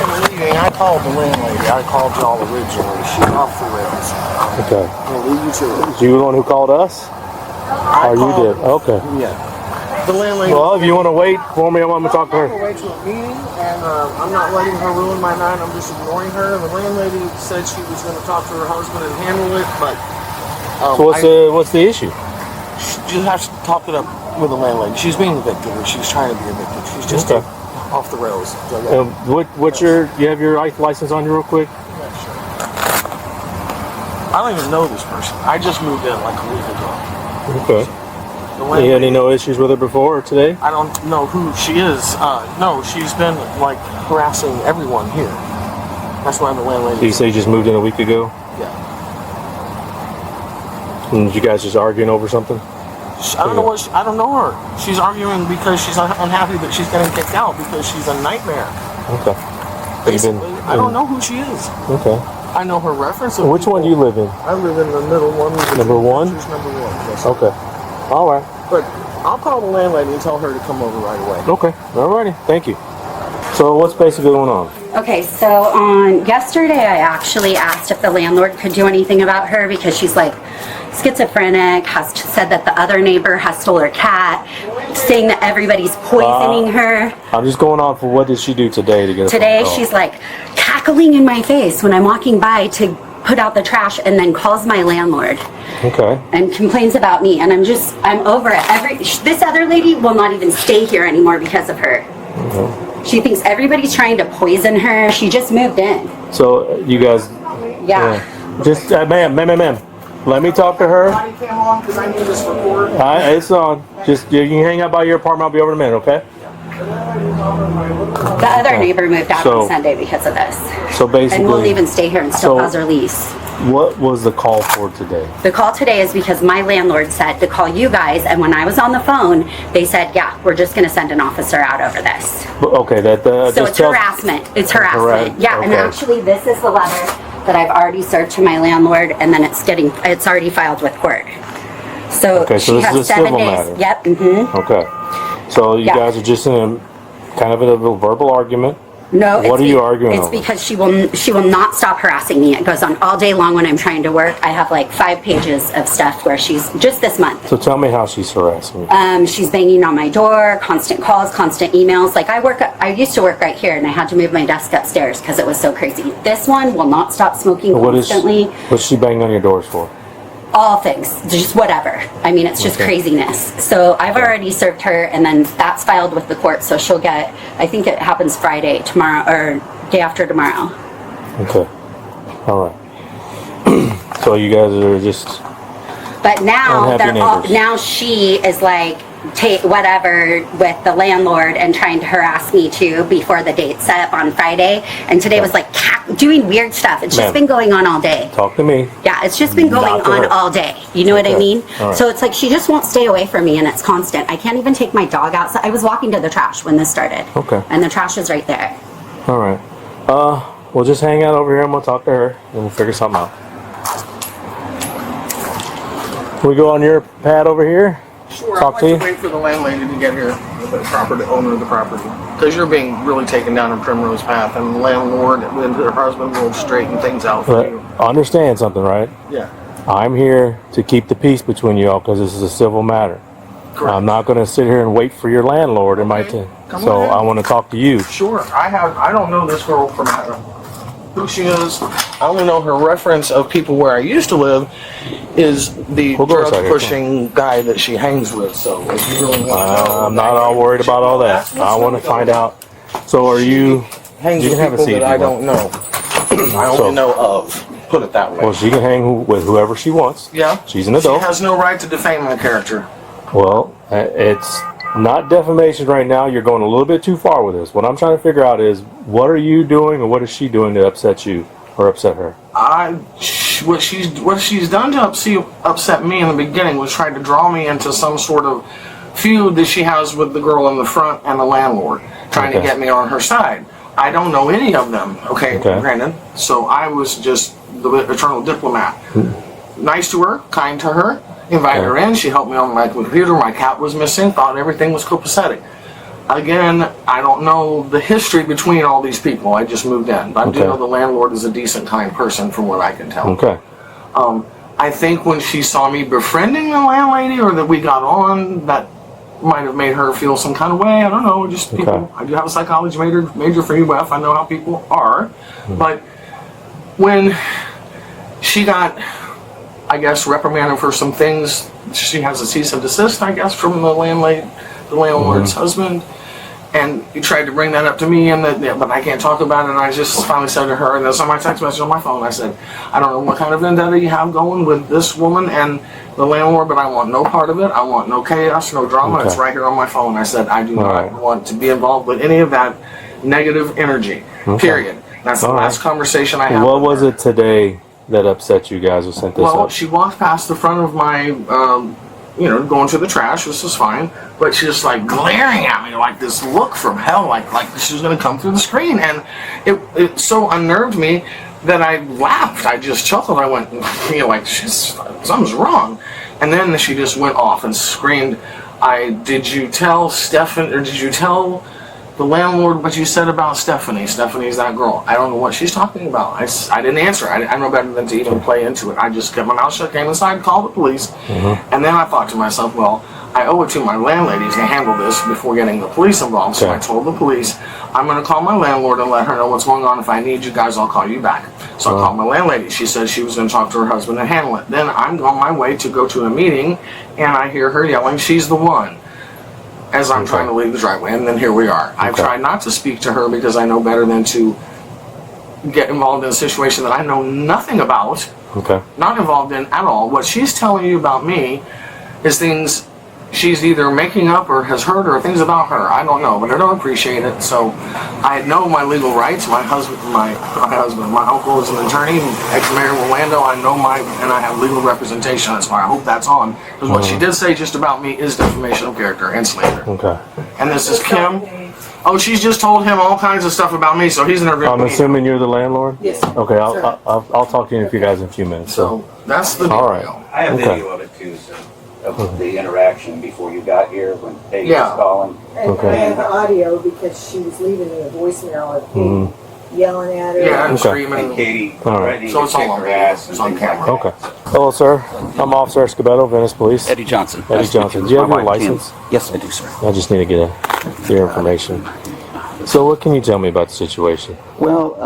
am leaving. I called the landlady. I called y'all originally. She's off the rails. Okay. I'll leave you to it. You the one who called us? You did? Okay. Yeah. The landlady. Well, if you want to wait for me, I'm going to talk to her. I'm going to wait to a meeting, and I'm not letting her ruin my night. I'm just ignoring her. The landlady said she was going to talk to her husband and handle it, but... so what's the issue? You have to talk it up with the landlady. She's being evicted, or she's trying to be evicted. She's just off the rails. So, yeah. What's you have your license on you real quick? Yeah, sure. I don't even know this person. I just moved in like a week ago. Okay. You had any issues with her before or today? I don't know who she is. No, she's been like harassing everyone here. That's why the landlady. So you say you just moved in a week ago? Yeah. And you guys just arguing over something? I don't know I don't know her. She's arguing because she's unhappy that she's getting kicked out because she's a nightmare. Okay. Basically, I don't know who she is. Okay. I know her reference. Which one do you live in? I live in the middle one. Number one? She's number one. Yes. Okay. All right. But I'll call the landlady and tell her to come over right away. Okay. All righty. Thank you. So what's basically going on? Okay, so on yesterday I actually asked if the landlord could do anything about her because she's like schizophrenic, has said that the other neighbor has stole her cat, saying that everybody's poisoning her. I'm just going on for what did she do today to get a Today phone call? she's like cackling in my face when I'm walking by to put out the trash and then calls my landlord. Okay. And complains about me, and I'm over it. This other lady will not even stay here anymore because of her. Okay. She thinks everybody's trying to poison her. She just moved in. So you guys, just ma'am, let me talk to her. Body cam on because I need this record. It's on. Just you can hang out by your apartment. I'll be over in a minute, okay? The other neighbor moved out on Sunday because of this. So basically, and won't even stay here and still has her lease. What was the call for today? The call today is because my landlord said to call you guys, and when I was on the phone, they said, yeah, we're just going to send an officer out over this. Okay, so it's harassment. It's harassment. Yeah, okay. And actually, this is the letter that I've already served to my landlord, and then it's already filed with court. So she has 7 days. Matter. Yep. Mm-hmm. Okay. So you guys are just in a kind of a verbal argument. No, what are you arguing It's over? because she will not stop harassing me. It goes on all day long when I'm trying to work. I have like 5 pages of stuff where she's just this month. So tell me how she's harassing you. She's banging on my door, constant calls, constant emails. Like I used to work right here, and I had to move my desk upstairs because it was so crazy. This one will not stop smoking constantly. What's she banging on your doors for? All things, just whatever. I mean, it's just craziness. So I've already served her, and then that's filed with the court. So she'll get, I think it happens Friday, tomorrow, or day after tomorrow. Okay. All right. So you guys are just. But now now she is like whatever with the landlord and trying to harass me too before the date set up on Friday. And today was like doing weird stuff. It's just been going on all day. Talk to me. Yeah, it's just been going on all day. You know what I mean? Right. So it's like she just won't stay away from me, and it's constant. I can't even take my dog outside. I was walking to the trash when this started. Okay. And the trash is right there. All right. We'll just hang out over here and we'll talk to her and we'll figure something out. Can we go on your pad over here? Sure, I'd like to wait for the landlady to get here, the owner of the property. Because you're being really taken down a primrose path, and the landlord and her husband will straighten things out for you. Understand something, right? Yeah. I'm here to keep the peace between you all because this is a civil matter. Correct. I'm not going to sit here and wait for your landlord in my so I want to talk to you. Sure. I don't know this girl from who she is. I only know her reference of people where I used to live is the drug pushing guy that she hangs with. So if you really want to know, I'm not all worried about all that. I want to find out. So are you? Hangs with people that I don't know. I only know of. Put it that way. Well, she can hang with whoever she wants. Yeah. She's an adult. She has no right to defame my character. Well, it's not defamation right now. You're going a little bit too far with this. What I'm trying to figure out is what are you doing or what is she doing to upset you or upset her? What she's done to upset me in the beginning was try to draw me into some sort of feud that she has with the girl in the front and the landlord, trying to get me on her side. I don't know any of them, granted. So I was just the eternal diplomat. Nice to her, kind to her. Invited her in. She helped me on my computer. My cat was missing. Thought everything was copacetic. Again, I don't know the history between all these people. I just moved in. But I do know the landlord is a decent, kind person from what I can tell. Okay. I think when she saw me befriending the landlady, or that we got on, that might have made her feel some kind of way. I don't know. Just people. Okay. I do have a psychology major for UF. I know how people are. But when she got, I guess, reprimanded for some things, she has a cease and desist, I guess, from the landlord's husband. And he tried to bring that up to me, but I can't talk about it. And I just finally said to her, and that's on my text message on my phone, I said, I don't know what kind of vendetta you have going with this woman and the landlord, but I want no part of it. I want no chaos, no drama. Okay. It's right here on my phone. I said, I do not want to be involved with any of that negative energy, period. That's the last conversation I had. What was it today that upset you guys who sent this up? Well, she walked past the front of my, going to the trash. This is fine. But she's just like glaring at me like this look from hell, like she was going to come through the screen. And it so unnerved me that I laughed. I just chuckled. I went, something's wrong. And then she just went off and screamed, did you tell Stefan, or did you tell the landlord what you said about Stephanie? Stephanie's that girl. I don't know what she's talking about. I didn't answer. I know better than to even play into it. I just kept my mouth shut, came inside, called the police, and then I thought to myself, well, I owe it to my landladies to handle this before getting the police involved. So I told the police, I'm going to call my landlord and let her know what's going on. If I need you guys, I'll call you back. So I called my landlady. She said she was going to talk to her husband and handle it. Then I'm on my way to go to a meeting, and I hear her yelling, she's the one, as I'm trying to leave the driveway. And then here we are. I've tried not to speak to her because I know better than to get involved in a situation that I know nothing about, not involved in at all. What she's telling you about me is things she's either making up or has heard, or things about her. I don't know, but I don't appreciate it. So I know my legal rights. My uncle is an attorney, ex-mayor of Orlando. I know and I have legal representation. That's why I hope that's on. Because what she did say just about me is defamation of character and slander. And this is Kim. Oh, she's just told him all kinds of stuff about me, so he's interviewing me. I'm assuming you're the landlord? Yes. Okay, I'll talk to you guys in a few minutes. So that's the deal. All right. I have video of it too, so of the interaction before you got here when Peggy was calling. And I have the audio because she was leaving me a voicemail of me yelling at her. Yeah, and And screaming. Katie All right. threatening So to it's all kick on her video. ass. It's on camera. Okay. Hello, sir. I'm Officer Escobedo, Venice Police. Eddie Johnson. Eddie Johnson. Do you have your license? Yes, I do, sir. I just need to get your information. So what can you tell me about the situation? Well,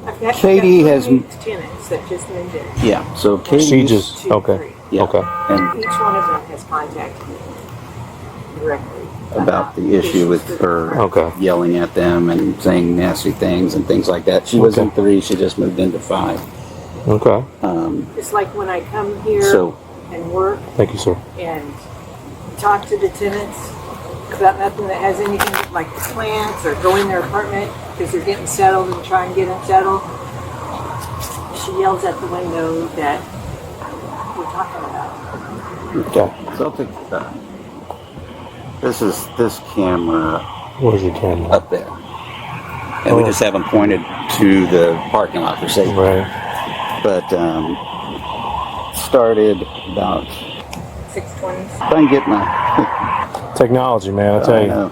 I've got Katie has- tenants that just moved in. yeah, so Katie... She just... Two, Okay. three. Yeah, Okay. and Each one of them has contacted me directly about the issue with her Okay. yelling at them and saying nasty things and things like that. She was in 3, she just moved into 5. Okay. It's like when I come here So- and work Thank you, sir. and talk to the tenants about nothing that has anything like plants or go in their apartment because they're getting settled and try and get them settled. She yells at the window that we're talking about. Okay. So I'll take this is this camera Where's your camera? up there. And we just have them pointed to the parking lot for safety. Right. But started about... 620. If I can get my... Technology, man, I tell I you. know.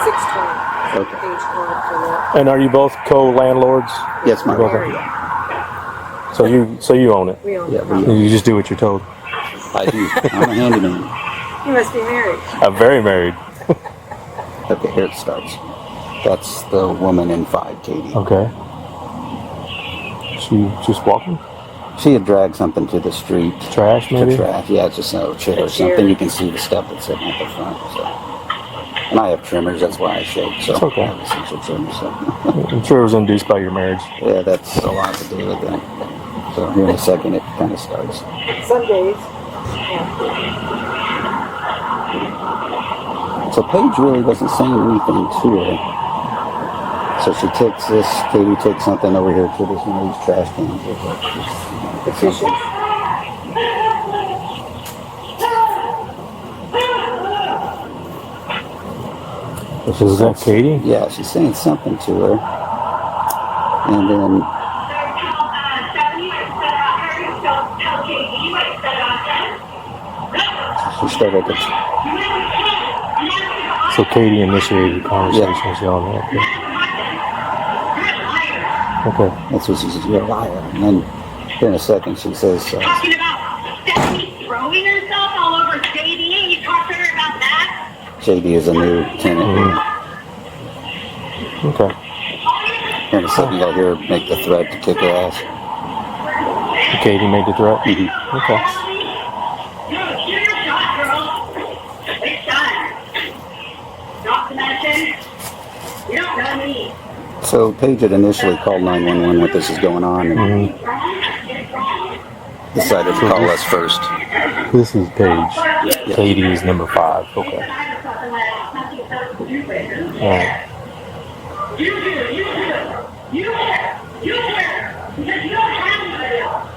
620. Okay. Page 4 for And are you both co-landlords? Yes, my Okay. the So you own it. we own Yeah, the property. You just do what you're told. I do. I'm a handyman. You must be married. I'm very married. Okay, here it starts. That's the woman in 5, Katie. Okay. She just walking? She had dragged something to the street. Trash, maybe? To trash. Yeah, it's just a chair A or chair. something. You can see the stuff that's sitting at the front. So. And I have trimmers, that's why I shake. So It's okay. I have essential trimmers. So. I'm sure it was induced by your marriage. Yeah, that's a lot to do with that. So here in a second it kind of starts. Some days. So Paige really wasn't saying anything to her. So she takes this, Katie takes something over here to this one of these trash cans. Petitions. Is that Katie? Yeah, she's saying something to her. And then she started to So Katie initiated the conversation with y'all. Okay. That's what she says, you're a liar. And then here in a second she says, Talking about Stephanie throwing herself all over JD. You talked to her about that? JD is a new tenant. Okay. Here in a second you'll hear her make the threat to kick her ass. Katie made the threat? Mm-hmm. Okay. Shoot your shot, girl. It's done. Not to mention, you don't know me. So Paige had initially called 911 when this is going on and decided to call us first. This is Paige. Katie is number 5. Okay. Alright. You because you don't have anybody else.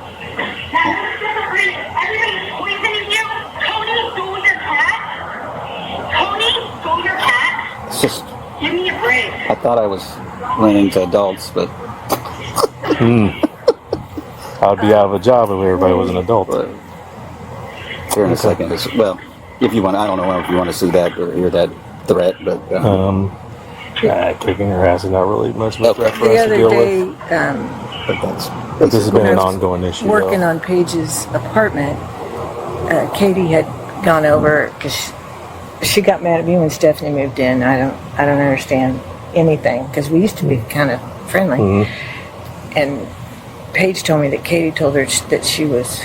Everybody's poisoning you. Tony stole your cat. Tony stole your cat. It's just, Give me a break. I thought I was running to adults, but I'd be out of a job if everybody was an adult. here in a second. Well, if you want, I don't know if you want to see that or hear that threat, but Kicking her ass is not really much of a threat for The us to other deal day, with. but This has been an ongoing issue. working though. on Paige's apartment, Katie had gone over because she got mad at me when Stephanie moved in. I don't understand anything because we used to be kind of friendly. Mm-hmm. And Paige told me that Katie told her that she was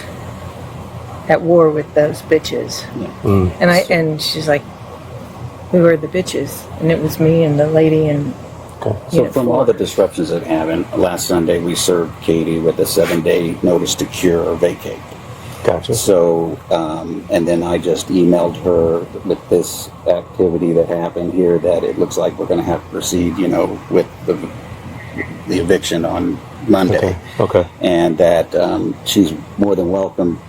at war with those bitches. And she's like, we were the bitches, and it was me and the lady and. So from all the disruptions that happened, last Sunday we served Katie with a 7-day notice to cure or vacate. Gotcha. So, and then I just emailed her with this activity that happened here that it looks like we're going to have to proceed, with the eviction on Monday. Okay. And that she's more than welcome.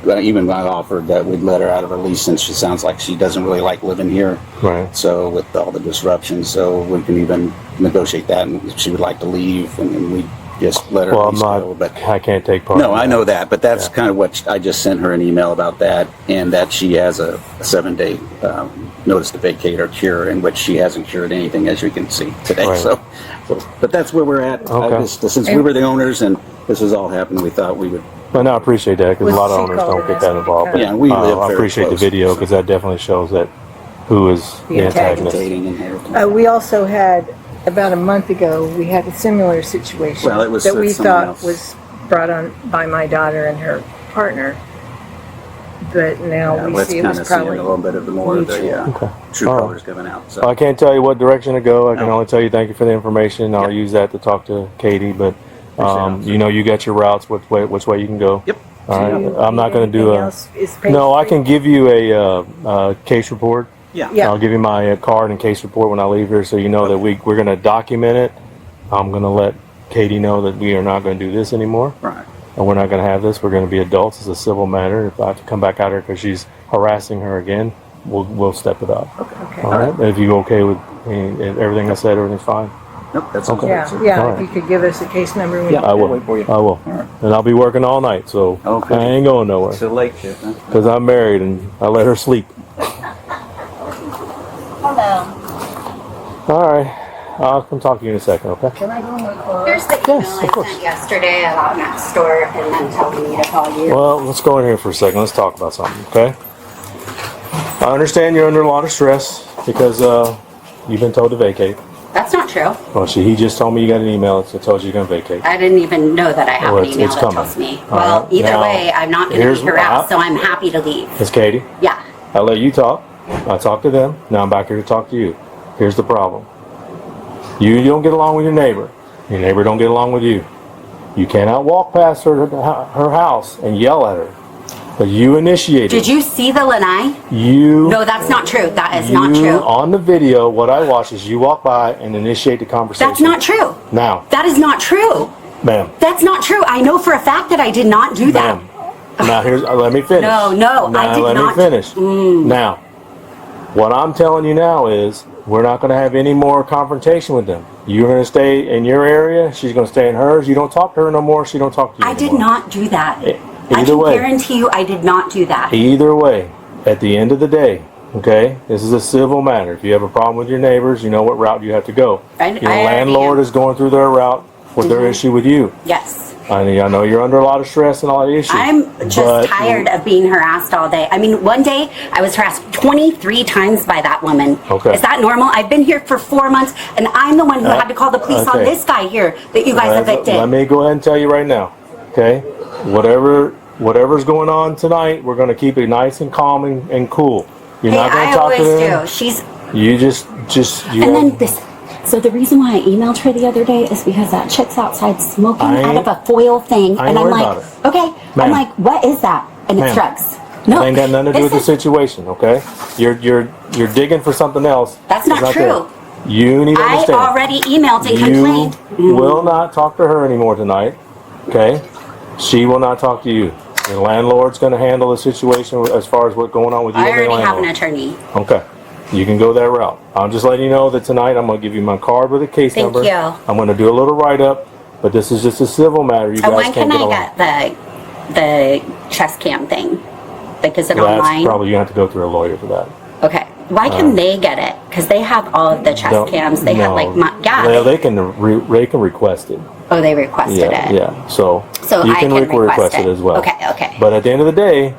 Even I offered that we'd let her out of her lease since she sounds like she doesn't really like living here. Right. So with all the disruptions, so we can even negotiate that, and if she would like to leave, and then we just let her. Well, I'm lease not. go, but I can't take part. no, in I that. know that, but that's kind of what I just sent her an email about that, and that she has a 7-day notice to vacate or cure, in which she hasn't cured anything, as you can see today. Right. So, but that's where we're at. Okay. Since we were the owners and this has all happened, we thought we would. Well, no, I appreciate that because a Was lot of she owners called don't get that involved. But, Yeah, we live I very appreciate close. the video because that definitely shows that who is the antagonist. Agitating and everything. We also had, about a month ago, we had a similar situation Well, it was that we someone thought else. was brought on by my daughter and her partner. But now we Let's see it kind was of see a probably little bit of the more of the mutual. true All right. colors coming out. So. Well, I can't tell you what direction to go. I can No. only tell you thank you for the information. I'll use that to talk to Katie. But you got your routes, which way you can go. Yep. All right. Do you I'm not need going to do anything a. else? Is Paige No, I free? can give you a case report. Yeah. Yeah. I'll give you my card and case report when I leave here, so you know that we're going to document it. I'm going to let Katie know that we are not going to do this anymore, Right. and we're not going to have this. We're going to be adults. It's a civil matter. If I have to come back out here because she's harassing her again, we'll step it up. Okay. All right. If you okay with everything I said, everything's fine. Nope. That's okay. Yeah, All if right. you could give us a case number. Yeah. I will. Wait for you. I will. All right. And I'll be working all night, so Okay. I ain't going nowhere It's a late shift, huh? because I'm married and I let her sleep. Hello. All right. I'll come talk to you in a second, okay? Here's the email Yes, of I course. sent yesterday about next door and then telling me to call you. Well, let's go in here for a second. Let's talk about something, okay? I understand you're under a lot of stress because you've been told to vacate. That's not true. Well, he just told me you got an email that tells you you're going to vacate. I didn't even know that I have Well, an email it's that coming. tells me. All Well, right. either Now, way, I'm not going to here's be harassed, what so I'm happy to leave. Miss Katie, Yeah. I let you talk. I talked to them. Now I'm back here to talk to you. Here's the problem. You don't get along with your neighbor. Your neighbor don't get along with you. You cannot walk past her house and yell at her. But you initiated. Did you see the lanai? You. No, that's not true. That is not You, true. on the video, what I watched is you walk by and initiate the conversation. That's not true. Now, That is not true. ma'am. That's not true. I know for a fact that I did not do that. Ma'am. Now here's. Let me finish. No, now, I did let not. me finish. Now, what I'm telling you now is we're not going to have any more confrontation with them. You're going to stay in your area. She's going to stay in hers. You don't talk to her no more. She don't talk to you. I did anymore. not do that. I Either can way. guarantee you I did not do that. Either way, at the end of the day, Okay, this is a civil matter. If you have a problem with your neighbors, you know what route you have to go. Your landlord is going through their route with their issue with you. Yes. I know you're under a lot of stress and a lot of issues. I'm just tired of being harassed all day. I mean, one day I was harassed 23 times by that woman. Okay. Is that normal? I've been here for 4 months, and I'm the one who had to call the police on this guy here that you guys evicted. Let me go ahead and tell you right now. Okay, whatever's going on tonight, we're going to keep it nice and calm and cool. You're not going to talk to them. I always do. And then this. So the reason why I emailed her the other day is because that chick's outside smoking out of a foil thing, and I'm like, okay. Ma'am. I'm like, what is that? And it's drugs. No, it ain't got nothing to do with the situation. Okay, you're digging for something else. That's not true. There. You need to understand. I already emailed and complained. You will not talk to her anymore tonight. Okay, she will not talk to you. The landlord's going to handle the situation as far as what's going on with you. I already have an attorney. Okay. You can go that route. I'm just letting you know that tonight I'm going to give you my card with a case number. Thank you. I'm going to do a little write-up, but this is just a civil matter. You guys when can't can get I get the chest cam thing? Like, is it online? Probably you have to go through a lawyer for that. Okay. Why can they get it? Because they have all of the chest cams. They have like they can request it. Oh, they requested it. Yeah. So you can request it as well. Okay. But at the end of the day,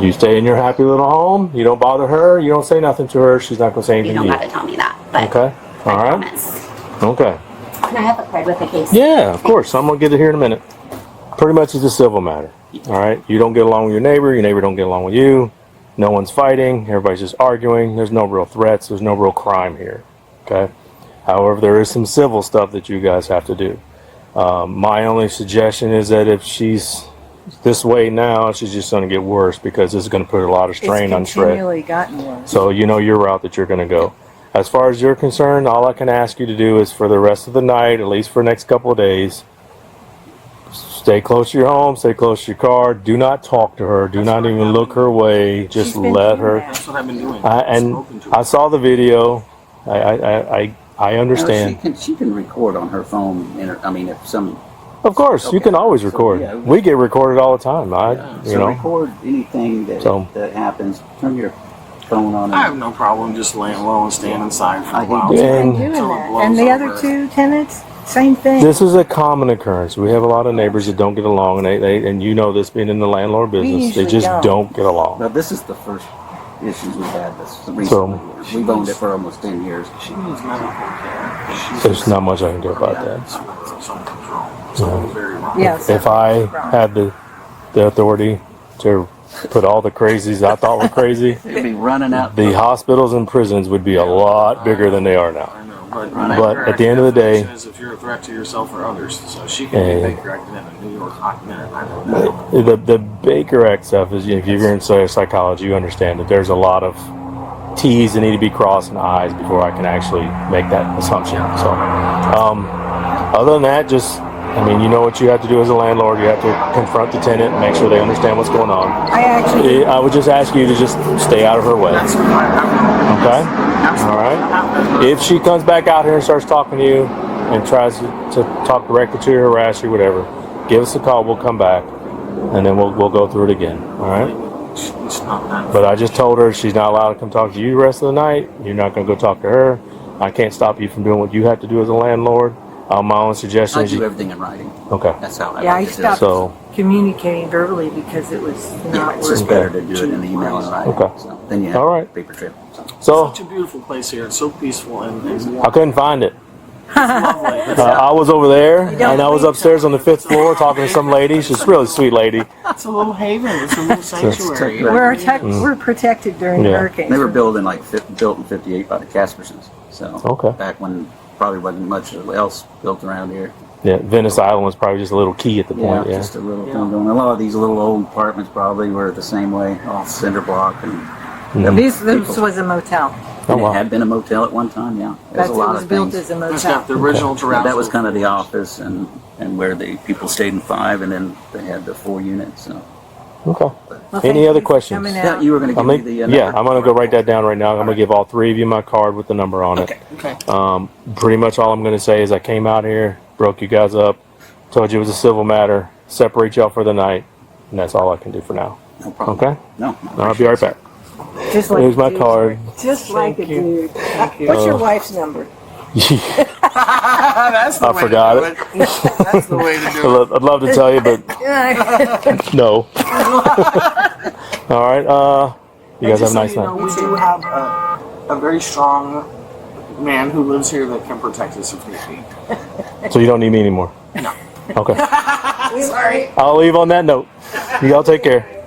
you stay in your happy little home. You don't bother her. You don't say nothing to her. She's not going to say anything to you. You don't got to tell me that. But okay. All right. Promise. Okay. Can I have a card with the case? Yeah, of course. I'm going to get it here in a minute. Pretty much it's a civil matter. All right. You don't get along with your neighbor don't get along with you. No one's fighting. Everybody's just arguing. There's no real threats. There's no real crime here. Okay. However, there is some civil stuff that you guys have to do. My only suggestion is that if she's this way now, she's just going to get worse because this is going to put a lot of strain on Shred. It's continually gotten worse. So you know your route that you're going to go. As far as you're concerned, all I can ask you to do is for the rest of the night, at least for the next couple of days, stay close to your home, stay close to your car. Do not talk to her. Do not even look her way. Just let her. That's what I've been doing. I saw the video. I understand. She can record on her phone. If some. Of course, you can always record. Yeah. We get recorded all the time. Record anything that happens. Turn your phone on. I have no problem just laying low and staying inside for a while. And the other two tenants, same thing. This is a common occurrence. We have a lot of neighbors that don't get along, and you know this being in the landlord business, they just don't get along. Now, this is the first issues we've had this recently. We've owned it for almost 10 years. She needs medical care. There's not much I can do about that. Something's wrong. Something's very wrong. Yes. If I had the authority to put all the crazies I thought were crazy, They'd be running out. the hospitals and prisons would be a lot bigger than they are now. I know, But at the end of the day, is if you're a threat to yourself or others, so she can be Baker acted in a New York hot minute. I know that. the Baker Act stuff is, if you're in psychology, you understand that there's a lot of T's that need to be crossed and I's before I can actually make that assumption. So, other than that, you know what you have to do as a landlord. You have to confront the tenant and make sure they understand what's going on. I would just ask you to just stay out of her way. Okay? All right? If she comes back out here and starts talking to you and tries to talk directly to you, harass you, whatever, give us a call. We'll come back, and then we'll go through it again. All right? But I just told her she's not allowed to come talk to you the rest of the night. You're not going to go talk to her. I can't stop you from doing what you have to do as a landlord. My only suggestion is I do everything in writing. Okay. That's how I I like to do it. stopped communicating verbally because it was not It's just working. better to do it in the email and writing. Okay. So then you have a paper trail. So Such a beautiful place here. It's so peaceful and I couldn't find it. lovely. I was over there, and I was upstairs on the 5th floor talking to some lady. She's a really sweet lady. It's a little haven. It's a little sanctuary. We're protected during hurricanes. They were built in 58 by the Caspersons. So back when probably wasn't much else built around here. Yeah, Venice Island was probably just a little key at the point. Yeah, just a little thing going. A lot of these little old apartments probably were the same way, off cinder block and. This was a motel. Oh, wow. It had been a motel at one time. Yeah, there's a lot was of built things. as a It's motel. got the original Terrazzo. That was kind of the office and where the people stayed in 5, and then they had the 4 units. So. Okay. Well, Any other questions? coming Yeah, out. you were going to give me the number. I'm going to go write that down right now. I'm going to give all 3 of you my card with the number on it. Okay. Pretty much all I'm going to say is I came out here, broke you guys up, told you it was a civil matter, separate y'all for the night, and that's all I can do for now. No problem. Okay? No. I'll be right back. Just like Here's a my dude. card. Just like a dude. What's your wife's number? That's the I way forgot to do it. That's the way to do it. I'd love to tell you, but no. All right. You guys have a nice night. We do have a very strong man who lives here that can protect us if need be. So you don't need me anymore? No. Okay. Sorry. I'll leave on that note. You all take care.